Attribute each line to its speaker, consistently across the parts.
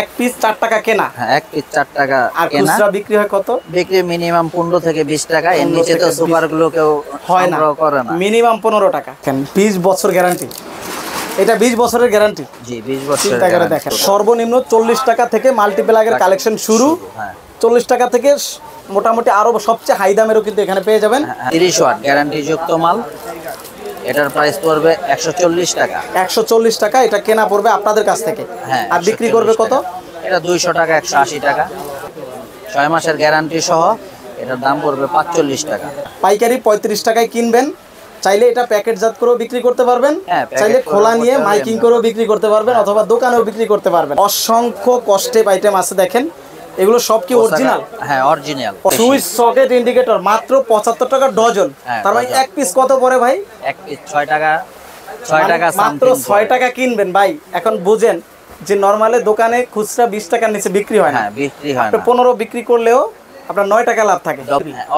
Speaker 1: এক পিস 4 টাকা কেনা।
Speaker 2: হ্যাঁ, এক পিস 4 টাকা
Speaker 1: আর
Speaker 2: কেনা।
Speaker 1: খুচরা বিক্রি হয় কত?
Speaker 2: বিক্রি মিনিমাম 15 থেকে 20 টাকা। এর নিচে তো সুপার গুলো কেউ
Speaker 1: হয় না,
Speaker 2: সংগ্রহ করে না।
Speaker 1: মিনিমাম 15 টাকা। 20 বছর গ্যারান্টি, এটা 20 বছরের গ্যারান্টি।
Speaker 2: জি, 20 বছরের
Speaker 1: চিন্তা করে দেখেন, সর্বনিম্ন 40 টাকা থেকে মাল্টিপ্লাগের কালেকশন শুরু।
Speaker 2: হ্যাঁ,
Speaker 1: 40 টাকা থেকে মোটামুটি আরো সবচেয়ে হাই দামেরও কিন্তু এখানে পেয়ে যাবেন।
Speaker 2: 30 ওয়াট গ্যারান্টি যুক্ত মাল। এটার প্রাইস পড়বে 140 টাকা।
Speaker 1: 140 টাকা এটা কেনা পড়বে আপনাদের কাছ থেকে।
Speaker 2: হ্যাঁ,
Speaker 1: আর বিক্রি করবে কত?
Speaker 2: এটা 200 টাকা, 180 টাকা। 6 মাসের গ্যারান্টি সহ এটার দাম পড়বে 45 টাকা।
Speaker 1: পাইকারি 35 টাকায় কিনবেন, চাইলে এটা প্যাকেটজাত করেও বিক্রি করতে পারবেন,
Speaker 2: হ্যাঁ,
Speaker 1: চাইলে খোলা নিয়ে মাইকিং করেও বিক্রি করতে পারবেন, অথবা দোকানেও বিক্রি করতে পারবেন। অসংখ্য কস্টেপ আইটেম আছে দেখেন, এগুলো সব কি অরিজিনাল?
Speaker 2: হ্যাঁ, অরিজিনাল।
Speaker 1: সুইচ সকেট ইন্ডিকেটর মাত্র 75 টাকা ডজন। তার মানে এক পিস কত পড়ে ভাই?
Speaker 2: এক পিস 6 টাকা, 6 টাকা
Speaker 1: মাত্র 6 টাকা কিনবেন ভাই। এখন বুঝেন যে নরমালে দোকানে খুচরা 20 টাকার নিচে বিক্রি হয় না।
Speaker 2: হ্যাঁ, বিক্রি হয় না।
Speaker 1: 15 বিক্রি করলেও আপনার 9 টাকা লাভ থাকে।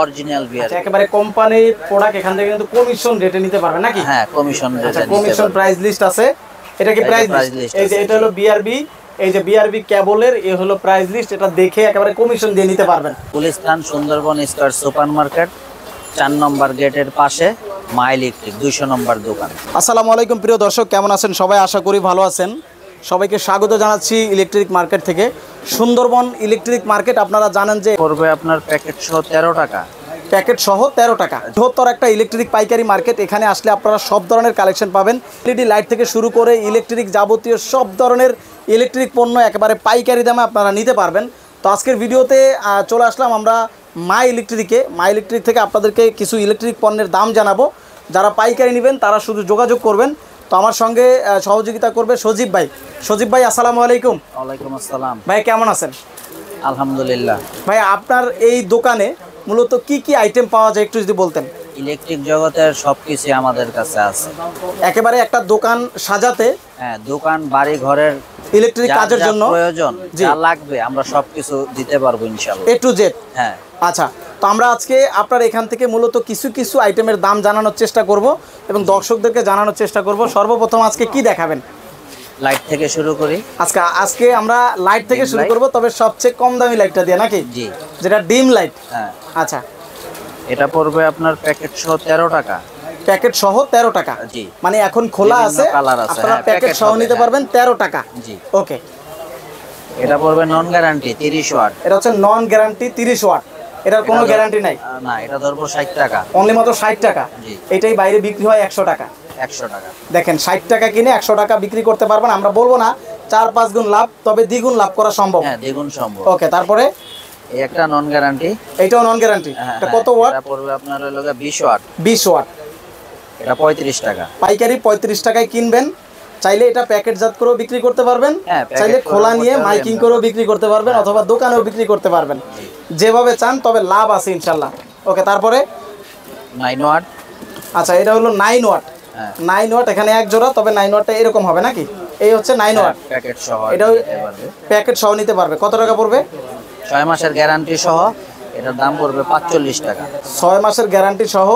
Speaker 2: অরিজিনাল বিয়ার।
Speaker 1: একেবারে কোম্পানির প্রোডাক্ট, এখান থেকে কিন্তু কমিশন রেটে নিতে পারবেন নাকি?
Speaker 2: হ্যাঁ, কমিশন রেটে নিতে
Speaker 1: কমিশন
Speaker 2: পারবেন।
Speaker 1: প্রাইস লিস্ট আছে। এটা কি প্রাইস লিস্ট? এই যে এটা হলো বিআরবি, এই যে বিআরবি কেবলের এই হলো প্রাইস লিস্ট। এটা দেখে একেবারে কমিশন দিয়ে নিতে পারবেন।
Speaker 2: Gulistan Sundarban square super market 4 নম্বর গেটের পাশে মা ইলেকট্রিক 200 নম্বর দোকান।
Speaker 1: আসসালামু আলাইকুম প্রিয় দর্শক, কেমন আছেন সবাই? আশা করি ভালো আছেন। সবাইকে স্বাগত জানাচ্ছি ইলেকট্রিক মার্কেট থেকে। সুন্দরবন ইলেকট্রিক মার্কেট আপনারা জানেন যে
Speaker 2: পড়বে আপনার প্যাকেট সহ 13 টাকা।
Speaker 1: প্যাকেট সহ 13 টাকা। বৃহত্তর একটা ইলেকট্রিক পাইকারি মার্কেট। এখানে আসলে আপনারা সব ধরনের কালেকশন পাবেন। এলইডি লাইট থেকে শুরু করে ইলেকট্রিক যাবতীয় সব ধরনের ইলেকট্রিক পণ্য একেবারে পাইকারি দামে আপনারা নিতে পারবেন। তো আজকের ভিডিওতে চলে আসলাম আমরা মা ইলেকট্রিকে। মা ইলেকট্রিক থেকে আপনাদেরকে কিছু ইলেকট্রিক পণ্যের দাম জানাবো। যারা পাইকারি নেবেন তারা শুধু যোগাযোগ করবেন। তো আমার সঙ্গে সহযোগিতা করবে সজীব ভাই। সজীব ভাই, আসসালামু আলাইকুম।
Speaker 2: ওয়ালাইকুম আসসালাম।
Speaker 1: ভাই কেমন আছেন?
Speaker 2: আলহামদুলিল্লাহ।
Speaker 1: ভাই আপনার এই দোকানে মূলত কি কি আইটেম পাওয়া যায় একটু যদি বলতেন।
Speaker 2: ইলেকট্রিক জগতের সবকিছু আমাদের কাছে আছে।
Speaker 1: একেবারে একটা দোকান সাজাতে,
Speaker 2: হ্যাঁ, দোকান বাড়ি ঘরের
Speaker 1: ইলেকট্রিক কাজের জন্য
Speaker 2: প্রয়োজন যা লাগবে আমরা সবকিছু দিতে পারবো ইনশাআল্লাহ,
Speaker 1: এ টু জেড।
Speaker 2: হ্যাঁ,
Speaker 1: আচ্ছা, তো আমরা আজকে আপনার এখান থেকে মূলত কিছু কিছু আইটেমের দাম জানানোর চেষ্টা করব এবং দর্শকদেরকে জানানোর চেষ্টা করব। সর্বপ্রথম আজকে কি দেখাবেন?
Speaker 2: লাইট থেকে শুরু করি।
Speaker 1: আজকে আমরা লাইট থেকে শুরু করব, তবে সবচেয়ে কম দামি লাইটটা দিয়ে নাকি?
Speaker 2: জি,
Speaker 1: যেটা ডিম লাইট।
Speaker 2: হ্যাঁ।
Speaker 1: আচ্ছা,
Speaker 2: এটা পড়বে আপনার প্যাকেট সহ 13 টাকা।
Speaker 1: প্যাকেট সহ 13 টাকা।
Speaker 2: জি,
Speaker 1: মানে এখন খোলা আছে, আপনারা প্যাকেট সহ নিতে পারবেন 13 টাকা।
Speaker 2: জি,
Speaker 1: ওকে।
Speaker 2: এটা পড়বে নন গ্যারান্টি 30 ওয়াট।
Speaker 1: এটা হচ্ছে নন গ্যারান্টি 30 ওয়াট। এটার কোনো গ্যারান্টি নাই?
Speaker 2: না, এটা ধরবো 60 টাকা।
Speaker 1: অনলি মাত্র 60 টাকা।
Speaker 2: জি,
Speaker 1: এটাই বাইরে বিক্রি হয় 100 টাকা।
Speaker 2: 100 টাকা।
Speaker 1: দেখেন, 60 টাকা কিনে 100 টাকা বিক্রি করতে পারবেন। আমরা বলবো না 4-5 গুণ লাভ, তবে দ্বিগুণ লাভ করা সম্ভব।
Speaker 2: হ্যাঁ, দ্বিগুণ সম্ভব।
Speaker 1: ওকে, তারপরে
Speaker 2: এই একটা নন গ্যারান্টি।
Speaker 1: এইটাও নন গ্যারান্টি। এটা কত ওয়াট?
Speaker 2: এটা পড়বে আপনার হলো 20 ওয়াট।
Speaker 1: 20 ওয়াট।
Speaker 2: এটা 35 টাকা।
Speaker 1: পাইকারি 35 টাকায় কিনবেন, চাইলে এটা প্যাকেটজাত করেও বিক্রি করতে পারবেন,
Speaker 2: হ্যাঁ,
Speaker 1: চাইলে খোলা নিয়ে মাইকিং করেও বিক্রি করতে পারবেন, অথবা দোকানেও বিক্রি করতে পারবেন, যেভাবে চান, তবে লাভ আছে ইনশাল্লাহ। ওকে, তারপরে
Speaker 2: 9 ওয়াট।
Speaker 1: আচ্ছা, এটা হলো 9 ওয়াট। 9 ওয়াট, এখানে এক জোড়া, তবে 9 ওয়াটটা এরকম হবে নাকি? এই হচ্ছে 9 ওয়াট
Speaker 2: প্যাকেট সহ।
Speaker 1: এটাও প্যাকেট সহ নিতে পারবে। কত টাকা পড়বে?
Speaker 2: 6 মাসের গ্যারান্টি সহ এটার দাম পড়বে 45 টাকা।
Speaker 1: 6 মাসের গ্যারান্টি সহ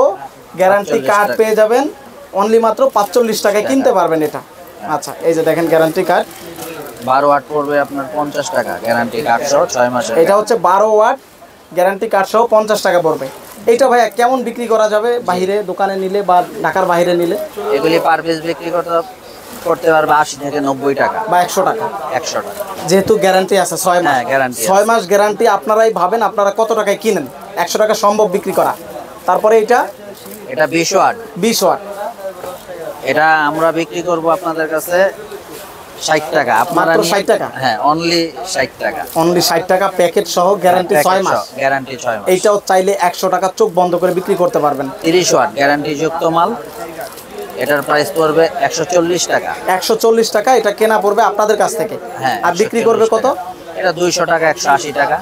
Speaker 1: গ্যারান্টি কার্ড পেয়ে যাবেন অনলি মাত্র 45 টাকায় কিনতে পারবেন এটা। আচ্ছা, এই যে দেখেন গ্যারান্টি কার্ড।
Speaker 2: 12 ওয়াট পড়বে আপনার 50 টাকা গ্যারান্টি কার্ড সহ 6 মাসের।
Speaker 1: এটা হচ্ছে 12 ওয়াট গ্যারান্টি কার্ড সহ 50 টাকা পড়বে। এইটা ভাইয়া কেমন বিক্রি করা যাবে বাইরে দোকানে নিলে বা ঢাকার বাইরে নিলে?
Speaker 2: এগুলি পার পিস বিক্রি করতে পারবে 80 থেকে 90 টাকা
Speaker 1: বা 100 টাকা।
Speaker 2: 100 টাকা,
Speaker 1: যেহেতু গ্যারান্টি আছে 6 মাস।
Speaker 2: হ্যাঁ, গ্যারান্টি
Speaker 1: 6 মাস গ্যারান্টি। আপনারাই ভাবেন আপনারা কত টাকায় কিনেন। 100 টাকা সম্ভব বিক্রি করা। তারপরে এটা
Speaker 2: 20 ওয়াট।
Speaker 1: 20 ওয়াট।
Speaker 2: এটা আমরা বিক্রি করব আপনাদের কাছে 60 টাকা। আপনারা
Speaker 1: মাত্র 60 টাকা?
Speaker 2: হ্যাঁ, অনলি 60 টাকা।
Speaker 1: অনলি 60 টাকা প্যাকেট সহ গ্যারান্টি 6 মাস।
Speaker 2: গ্যারান্টি 6 মাস।
Speaker 1: এইটাও চাইলে 100 টাকা চোখ বন্ধ করে বিক্রি করতে পারবেন।
Speaker 2: 30 ওয়াট গ্যারান্টি যুক্ত মাল। এটার প্রাইস পড়বে 140 টাকা।
Speaker 1: 140 টাকা এটা কেনা পড়বে আপনাদের কাছ থেকে।
Speaker 2: হ্যাঁ,
Speaker 1: আর বিক্রি করবে কত?
Speaker 2: এটা 200 টাকা, 180 টাকা।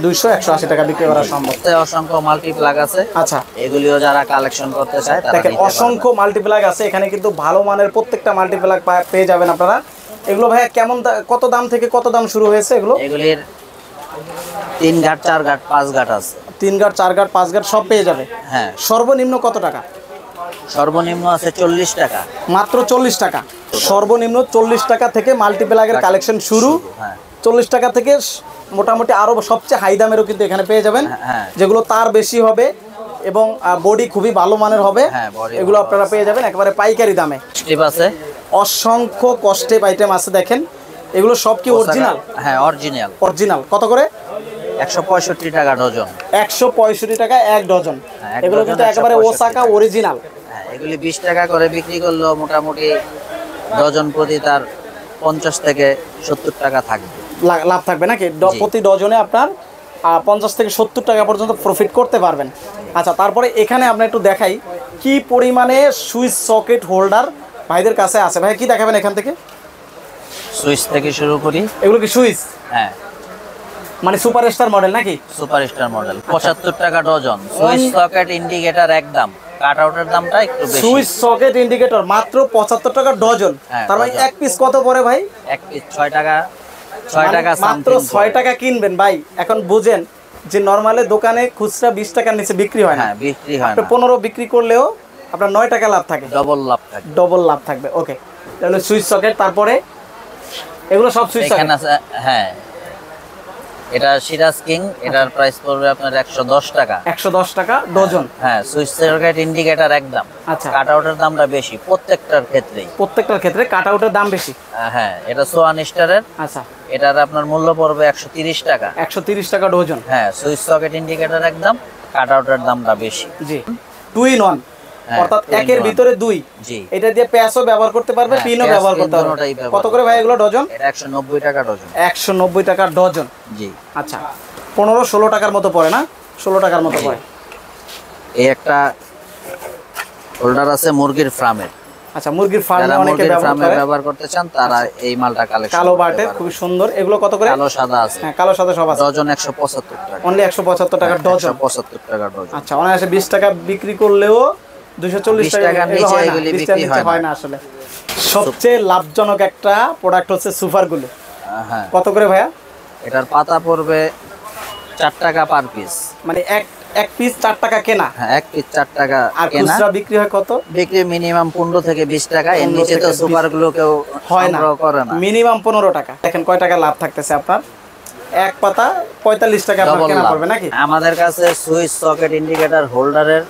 Speaker 1: 200-180 টাকা বিক্রি করা সম্ভব।
Speaker 2: অসংখ্য মাল্টিপ্লাগ আছে।
Speaker 1: আচ্ছা,
Speaker 2: এগুলিও যারা কালেকশন করতে চায় তারা
Speaker 1: দেখেন অসংখ্য মাল্টিপ্লাগ আছে এখানে, কিন্তু ভালো মানের প্রত্যেকটা মাল্টিপ্লাগ পেয়ে যাবেন আপনারা। এগুলো ভাইয়া কেমন কত দাম থেকে কত দাম শুরু হয়েছে এগুলো?
Speaker 2: এগুলির 3 ঘাট, 4 ঘাট, 5 ঘাট আছে।
Speaker 1: 3 ঘাট, 4 ঘাট, 5 ঘাট সব পেয়ে যাবে।
Speaker 2: হ্যাঁ।
Speaker 1: সর্বনিম্ন কত টাকা?
Speaker 2: সর্বনিম্ন আছে 40 টাকা।
Speaker 1: মাত্র 40 টাকা। সর্বনিম্ন 40 টাকা থেকে মাল্টিপ্লাগের কালেকশন শুরু।
Speaker 2: হ্যাঁ,
Speaker 1: 40 টাকা থেকে মোটামুটি আরও সবচেয়ে হাই দামেরও কিন্তু এখানে পেয়ে যাবেন,
Speaker 2: হ্যাঁ।
Speaker 1: যেগুলো তার বেশি হবে এবং বডি খুবই ভালো মানের হবে,
Speaker 2: হ্যাঁ, body
Speaker 1: এগুলো আপনারা পেয়ে যাবেন একেবারে পাইকারি দামে।
Speaker 2: স্টিপ আছে,
Speaker 1: অসংখ্য কস্টেপ আইটেম আছে দেখেন, এগুলো সব কি অরিজিনাল?
Speaker 2: হ্যাঁ অরিজিনাল।
Speaker 1: অরিজিনাল কত করে?
Speaker 2: 165 টাকা ডজন।
Speaker 1: 165 টাকা এক ডজন।
Speaker 2: হ্যাঁ, এক
Speaker 1: এগুলো
Speaker 2: ডজন
Speaker 1: কিন্তু একেবারে
Speaker 2: 165
Speaker 1: ওসাকা
Speaker 2: টাকা।
Speaker 1: অরিজিনাল।
Speaker 2: হ্যাঁ, এগুলি 20 টাকা করে বিক্রি করলেও মোটামুটি ডজন প্রতি তার 50 থেকে 70 টাকা থাকবে,
Speaker 1: লাভ থাকবে নাকি?
Speaker 2: জি।
Speaker 1: প্রতি ডজনে আপনার 50 থেকে 70 টাকা পর্যন্ত প্রফিট করতে পারবেন। আচ্ছা, তারপরে এখানে আমরা একটু দেখাই কি পরিমাণে সুইচ সকেট হোল্ডার ভাইদের কাছে আছে। ভাই কি দেখাবেন এখান থেকে?
Speaker 2: সুইচ থেকে শুরু করি।
Speaker 1: এগুলো কি সুইচ
Speaker 2: হ্যাঁ,
Speaker 1: মানে সুপারস্টার মডেল নাকি?
Speaker 2: সুপারস্টার মডেল 75 টাকা ডজন। সুইচ সকেট ইন্ডিকেটর একদম, কাট আউটের দামটা একটু বেশি।
Speaker 1: সুইচ সকেট ইন্ডিকেটর মাত্র 75 টাকা ডজন।
Speaker 2: হ্যাঁ,
Speaker 1: তার মানে
Speaker 2: ডজন।
Speaker 1: এক পিস কত পড়ে ভাই?
Speaker 2: এক পিস 6 টাকা, 6 টাকা
Speaker 1: মাত্র 6 টাকা কিনবেন ভাই। এখন বুঝেন যে নরমালে দোকানে খুচরা 20 টাকার নিচে বিক্রি হয় না,
Speaker 2: হ্যাঁ, বিক্রি হয়
Speaker 1: আপনি
Speaker 2: না,
Speaker 1: 15 বিক্রি করলেও আপনার 9 টাকা লাভ থাকে,
Speaker 2: ডবল লাভ থাকে।
Speaker 1: ডবল লাভ থাকবে। ওকে, তাহলে সুইচ সকেট, তারপরে এগুলো সব সুইচ সকেট।
Speaker 2: এখানে আছে, হ্যাঁ, এটা সিরাজ কিং, এটার প্রাইস পড়বে আপনার 110 টাকা।
Speaker 1: 110 টাকা ডজন।
Speaker 2: হ্যাঁ, সুইচ সকেট ইন্ডিকেটর একদম।
Speaker 1: আচ্ছা।
Speaker 2: কাট আউটের দামটা বেশি প্রত্যেকটার ক্ষেত্রেই।
Speaker 1: প্রত্যেকটার ক্ষেত্রে কাট আউটের দাম বেশি।
Speaker 2: হ্যাঁ, এটা সোয়ান স্টারের,
Speaker 1: আচ্ছা,
Speaker 2: এটার আপনার মূল্য পড়বে 130 টাকা।
Speaker 1: 130 টাকা ডজন।
Speaker 2: হ্যাঁ, সুইচ সকেট ইন্ডিকেটর একদম, কাট আউটের দামটা বেশি।
Speaker 1: জি, 2 in 1,
Speaker 2: হ্যাঁ,
Speaker 1: অর্থাৎ
Speaker 2: 2 in
Speaker 1: একের
Speaker 2: 1
Speaker 1: ভিতরে 2।
Speaker 2: জি।
Speaker 1: এটা দিয়ে প্যাচও ব্যবহার করতে পারবে,
Speaker 2: হ্যাঁ,
Speaker 1: পিনও
Speaker 2: প্যাচ,
Speaker 1: ব্যবহার করতে
Speaker 2: পিন
Speaker 1: পারবে।
Speaker 2: দুটোই ব্যবহার
Speaker 1: কত করে ভাই এগুলো ডজন?
Speaker 2: এটা 190 টাকা ডজন।
Speaker 1: 190 টাকা ডজন।
Speaker 2: জি।
Speaker 1: আচ্ছা, 15-16 টাকার মতো পড়ে না? 16 টাকার মতো পড়ে।
Speaker 2: এই একটা হোল্ডার আছে মুরগির ফার্মের।
Speaker 1: আচ্ছা, মুরগির ফার্মে
Speaker 2: যারা
Speaker 1: অনেকে
Speaker 2: মুরগির
Speaker 1: ব্যবহার
Speaker 2: ফার্মে
Speaker 1: করে।
Speaker 2: ব্যবহার করতে চান তারা এই মালটা কালেকশন
Speaker 1: কালো বাটে খুব সুন্দর। এগুলো কত করে?
Speaker 2: কালো সাদা আছে,
Speaker 1: হ্যাঁ, কালো সাদা সব আছে।
Speaker 2: ডজন 175 টাকা।
Speaker 1: অনলি 175 টাকা ডজন।
Speaker 2: 175 টাকা ডজন।
Speaker 1: আচ্ছা, অনায়াসে 20 টাকা বিক্রি করলেও 240
Speaker 2: 20
Speaker 1: টাকা
Speaker 2: টাকার
Speaker 1: এগুলো
Speaker 2: নিচে
Speaker 1: হয় না,
Speaker 2: এগুলি
Speaker 1: 20
Speaker 2: বিক্রি
Speaker 1: টাকার নিচে হয় না আসলে। সবচেয়ে লাভজনক একটা প্রোডাক্ট হচ্ছে সুপারগুলো।
Speaker 2: হ্যাঁ,
Speaker 1: কত করে ভাইয়া?
Speaker 2: এটার পাতা পড়বে 4 টাকা পার পিস।
Speaker 1: মানে এক পিস 4 টাকা কেনা,
Speaker 2: হ্যাঁ, এক পিস 4 টাকা
Speaker 1: আর
Speaker 2: কেনা,
Speaker 1: খুচরা বিক্রি হয় কত?
Speaker 2: বিক্রি মিনিমাম 15 থেকে 20 টাকা। এর
Speaker 1: 15
Speaker 2: নিচে তো
Speaker 1: থেকে 20
Speaker 2: সুপার গুলো কেউ
Speaker 1: হয় না,
Speaker 2: সংগ্রহ করে না।
Speaker 1: মিনিমাম 15 টাকা। দেখেন কয় টাকা লাভ থাকতেছে আপনার। এক পাতা 45 টাকা আপনার
Speaker 2: Double
Speaker 1: কেনা
Speaker 2: লাভ।
Speaker 1: পড়বে নাকি?
Speaker 2: আমাদের কাছে সুইচ সকেট ইন্ডিকেটর হোল্ডারের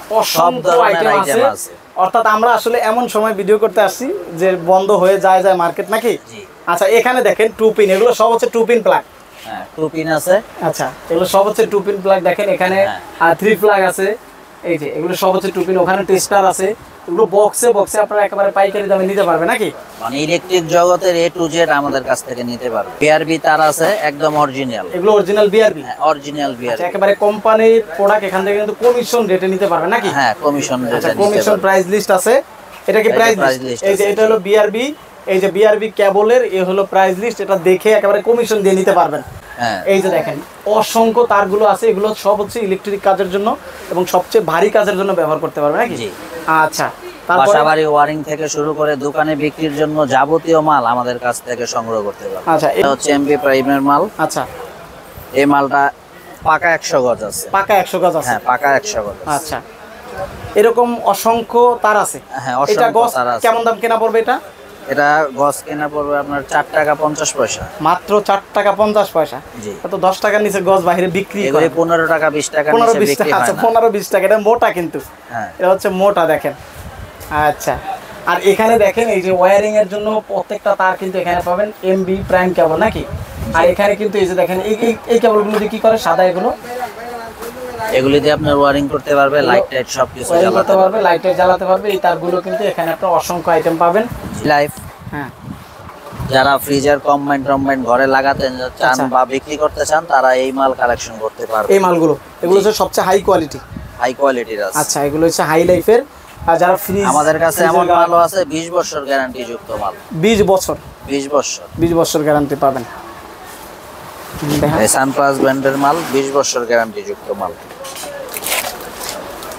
Speaker 2: সব
Speaker 1: অসংখ্য
Speaker 2: ধরনের
Speaker 1: আইটেম
Speaker 2: আইটেম
Speaker 1: আছে।
Speaker 2: আছে।
Speaker 1: অর্থাৎ আমরা আসলে এমন সময় ভিডিও করতে আসছি যে বন্ধ হয়ে যায় মার্কেট নাকি?
Speaker 2: জি।
Speaker 1: আচ্ছা, এখানে দেখেন 2 পিন, এগুলো সব হচ্ছে 2 পিন প্লাগ।
Speaker 2: হ্যাঁ, 2 পিন আছে।
Speaker 1: আচ্ছা, এগুলো সব হচ্ছে 2 পিন প্লাগ। দেখেন এখানে
Speaker 2: হ্যাঁ।
Speaker 1: 3 প্লাগ আছে। এই যে এগুলো সব হচ্ছে 2 পিন। ওখানে টেস্টার আছে। এগুলো বক্সে আপনারা একেবারে পাইকারি দামে নিতে পারবে নাকি?
Speaker 2: মানে ইলেকট্রিক জগতের A to Z আমাদের কাছ থেকে নিতে পারবে। বিআরবি তার আছে একদম অরিজিনাল।
Speaker 1: এগুলো অরিজিনাল বিআরবি।
Speaker 2: হ্যাঁ, অরিজিনাল বিআরবি।
Speaker 1: একেবারে কোম্পানির প্রোডাক্ট। এখান থেকে কিন্তু কমিশন রেটে নিতে পারবে নাকি?
Speaker 2: হ্যাঁ, কমিশন
Speaker 1: আচ্ছা, কমিশন প্রাইস লিস্ট আছে। এটা কি
Speaker 2: এটা
Speaker 1: প্রাইস
Speaker 2: price
Speaker 1: লিস্ট?
Speaker 2: list
Speaker 1: এই যে
Speaker 2: আছে,
Speaker 1: এটা হলো বিআরবি, এই যে বিআরবি কেবলের এই হলো প্রাইস লিস্ট। এটা দেখে একেবারে কমিশন দিয়ে নিতে পারবেন।
Speaker 2: হ্যাঁ,
Speaker 1: এই যে দেখেন অসংখ্য তারগুলো আছে। এগুলো সব হচ্ছে ইলেকট্রিক কাজের জন্য এবং সবচেয়ে ভারী কাজের জন্য ব্যবহার করতে পারবে নাকি?
Speaker 2: জি।
Speaker 1: আচ্ছা, তারপরে
Speaker 2: বাসাবাড়ি ওয়ারিং থেকে শুরু করে দোকানে বিক্রির জন্য যাবতীয় মাল আমাদের কাছ থেকে সংগ্রহ করতে পারবে।
Speaker 1: আচ্ছা,
Speaker 2: এটা হচ্ছে এমবি প্রাইমের মাল।
Speaker 1: আচ্ছা,
Speaker 2: এই মালটা পাকা 100 গজ আছে।
Speaker 1: পাকা 100 গজ আছে।
Speaker 2: হ্যাঁ, পাকা 100 গজ আছে।
Speaker 1: আচ্ছা, এরকম অসংখ্য তার আছে।
Speaker 2: হ্যাঁ,
Speaker 1: এটা
Speaker 2: অসংখ্য
Speaker 1: গজ
Speaker 2: তার আছে।
Speaker 1: কেমন দাম কেনা পড়বে এটা?
Speaker 2: এটা গজ কেনা পড়বে আপনার 4 টাকা 50 পয়সা।
Speaker 1: মাত্র 4 টাকা 50 পয়সা।
Speaker 2: জি।
Speaker 1: এত 10 টাকার নিচে গজ বাইরে বিক্রি করে।
Speaker 2: এগুলি 15 টাকা 20 টাকা
Speaker 1: 15-20
Speaker 2: নিচে বিক্রি
Speaker 1: টাকা।
Speaker 2: হয়
Speaker 1: আচ্ছা,
Speaker 2: না।
Speaker 1: 15-20 টাকা। এটা মোটা কিন্তু।
Speaker 2: হ্যাঁ,
Speaker 1: এটা হচ্ছে মোটা দেখেন। আচ্ছা, আর এখানে দেখেন এই যে ওয়্যারিং এর জন্য প্রত্যেকটা তার কিন্তু এখানে পাবেন এমবি প্রাইম কেবল নাকি? আর এখানে কিন্তু এই যে দেখেন এই কেবলগুলো দিয়ে কি করে? সাদা এগুলো
Speaker 2: এগুলি দিয়ে আপনার ওয়ারিং করতে পারবে, লাইট টাইট সবকিছু
Speaker 1: ওয়্যারিং
Speaker 2: জ্বালাতে
Speaker 1: করতে পারবে, লাইটে জ্বালাতে পারবে। এই তারগুলো কিন্তু এখানে একটা অসংখ্য আইটেম পাবেন।
Speaker 2: লাইফ।
Speaker 1: হ্যাঁ,
Speaker 2: যারা ফ্রিজার কম্বাইন্ড ঘরে লাগাতে চান
Speaker 1: আচ্ছা।
Speaker 2: বা বিক্রি করতে চান তারা এই মাল কালেকশন করতে পারবে।
Speaker 1: এই মালগুলো এগুলো হচ্ছে সবচেয়ে হাই কোয়ালিটি।
Speaker 2: হাই কোয়ালিটির আছে।
Speaker 1: আচ্ছা, এগুলো হচ্ছে হাই লাইফের। আর যারা ফ্রিজ,
Speaker 2: আমাদের কাছে এমন মালও আছে 20 বছর গ্যারান্টি যুক্ত মাল।
Speaker 1: 20 বছর
Speaker 2: 20 বছর
Speaker 1: গ্যারান্টি পাবেন। দেখেন,
Speaker 2: এই সানপ্লাস ব্র্যান্ডের মাল 20 বছর গ্যারান্টি যুক্ত মাল।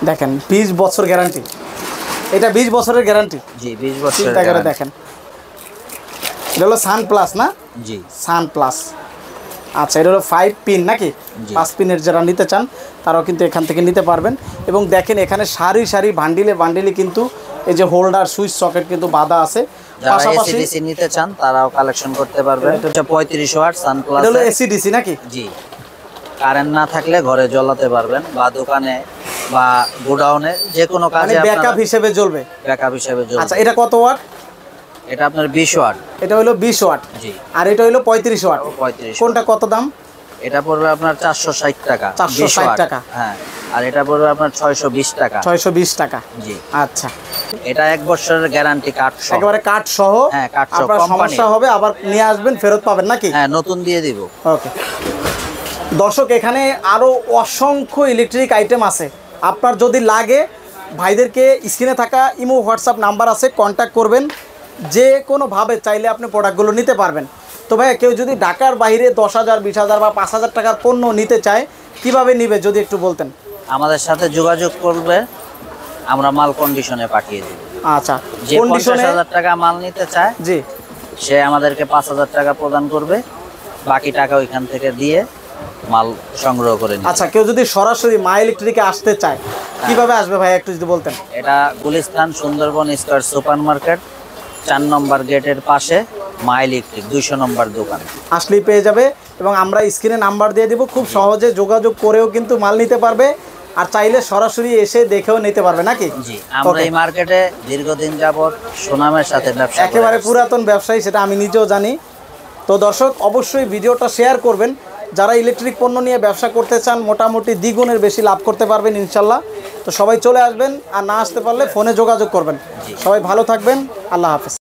Speaker 1: দেখেন 20 বছর গ্যারান্টি। এটা 20 বছরের গ্যারান্টি।
Speaker 2: জি, 20 বছর
Speaker 1: চিন্তা করে দেখেন। এটা হলো সান প্লাস না?
Speaker 2: জি।
Speaker 1: সান প্লাস। আচ্ছা, এটা হলো 5 পিন নাকি?
Speaker 2: জি।
Speaker 1: 5 পিনের যারা নিতে চান তারাও কিন্তু এখান থেকে নিতে পারবেন। এবং দেখেন এখানে সারি সারি বান্ডিলে কিন্তু এই যে হোল্ডার সুইচ সকেট কিন্তু বাঁধা আছে।
Speaker 2: যারা
Speaker 1: পাশাপাশি
Speaker 2: এসিডিসি নিতে চান তারাও কালেকশন করতে পারবেন। এটা হচ্ছে 35 ওয়াট সানপ্লাস,
Speaker 1: এটা হলো এসিডিসি নাকি?
Speaker 2: জি। কারেন্ট না থাকলে ঘরে জ্বালাতে পারবেন বা দোকানে বা গোডাউনে যে কোনো
Speaker 1: মানে
Speaker 2: কাজে
Speaker 1: ব্যাকআপ হিসেবে জ্বলবে।
Speaker 2: ব্যাকআপ হিসেবে জ্বলবে।
Speaker 1: আচ্ছা, এটা কত ওয়াট?
Speaker 2: এটা আপনার 20 ওয়াট।
Speaker 1: এটা হলো 20 ওয়াট।
Speaker 2: জি।
Speaker 1: আর এটা হলো 35 ওয়াট।
Speaker 2: 35।
Speaker 1: কোনটা কত দাম?
Speaker 2: এটা পড়বে আপনার 460 টাকা।
Speaker 1: 460 টাকা।
Speaker 2: হ্যাঁ। আর এটা পড়বে আপনার 620 টাকা।
Speaker 1: 620 টাকা।
Speaker 2: জি।
Speaker 1: আচ্ছা,
Speaker 2: এটা 1 বছরের গ্যারান্টি কার্ড সহ।
Speaker 1: একেবারে কাঠ সহ।
Speaker 2: হ্যাঁ, কাঠ সহ।
Speaker 1: আপনার সমস্যা হবে আবার নিয়ে আসবেন, ফেরত পাবেন নাকি?
Speaker 2: হ্যাঁ, নতুন দিয়ে দিব।
Speaker 1: ওকে দর্শক, এখানে আরো অসংখ্য ইলেকট্রিক আইটেম আছে। আপনার যদি লাগে ভাইদেরকে স্ক্রিনে থাকা ইমো হোয়াটসঅ্যাপ নাম্বার আছে, কন্ট্যাক্ট করবেন। যে কোনোভাবে চাইলে আপনি প্রোডাক্টগুলো নিতে পারবেন। তো ভাইয়া, কেউ যদি ঢাকার বাইরে 10,000, 20,000 বা 5,000 টাকার পণ্য নিতে চায়, কিভাবে নিবে যদি একটু বলতেন?
Speaker 2: আমাদের সাথে যোগাযোগ করবে, আমরা মাল কন্ডিশনে পাঠিয়ে দিব।
Speaker 1: আচ্ছা,
Speaker 2: যে 50,000 টাকা মাল নিতে চায়,
Speaker 1: জি,
Speaker 2: সে আমাদেরকে 5,000 টাকা প্রদান করবে, বাকি টাকা ওইখান থেকে দিয়ে মাল সংগ্রহ করে নিবে।
Speaker 1: আচ্ছা, কেউ যদি সরাসরি মা ইলেকট্রিকে আসতে চায় কিভাবে আসবে ভাই একটু যদি বলতেন?
Speaker 2: এটা Gulistan Sundarban square super market 4 নম্বর গেটের পাশে মা ইলেকট্রিক 200 নম্বর দোকান।
Speaker 1: আসলেই পেয়ে যাবে এবং আমরা স্ক্রিনে নাম্বার দিয়ে দিব, খুব সহজে যোগাযোগ করেও কিন্তু মাল নিতে পারবে, আর চাইলে সরাসরি এসে দেখেও নিতে পারবে নাকি?
Speaker 2: জি, আমরা এই মার্কেটে দীর্ঘদিন যাবত সুনামের সাথে ব্যবসা করে
Speaker 1: একেবারে
Speaker 2: আসছি।
Speaker 1: পুরাতন ব্যবসায়ী, সেটা আমি নিজেও জানি। তো দর্শক, অবশ্যই ভিডিওটা শেয়ার করবেন। যারা ইলেকট্রিক পণ্য নিয়ে ব্যবসা করতে চান, মোটামুটি দ্বিগুণের বেশি লাভ করতে পারবেন ইনশাল্লাহ। তো সবাই চলে আসবেন, আর না আসতে পারলে ফোনে যোগাযোগ করবেন। সবাই ভালো থাকবেন, আল্লাহ হাফেজ।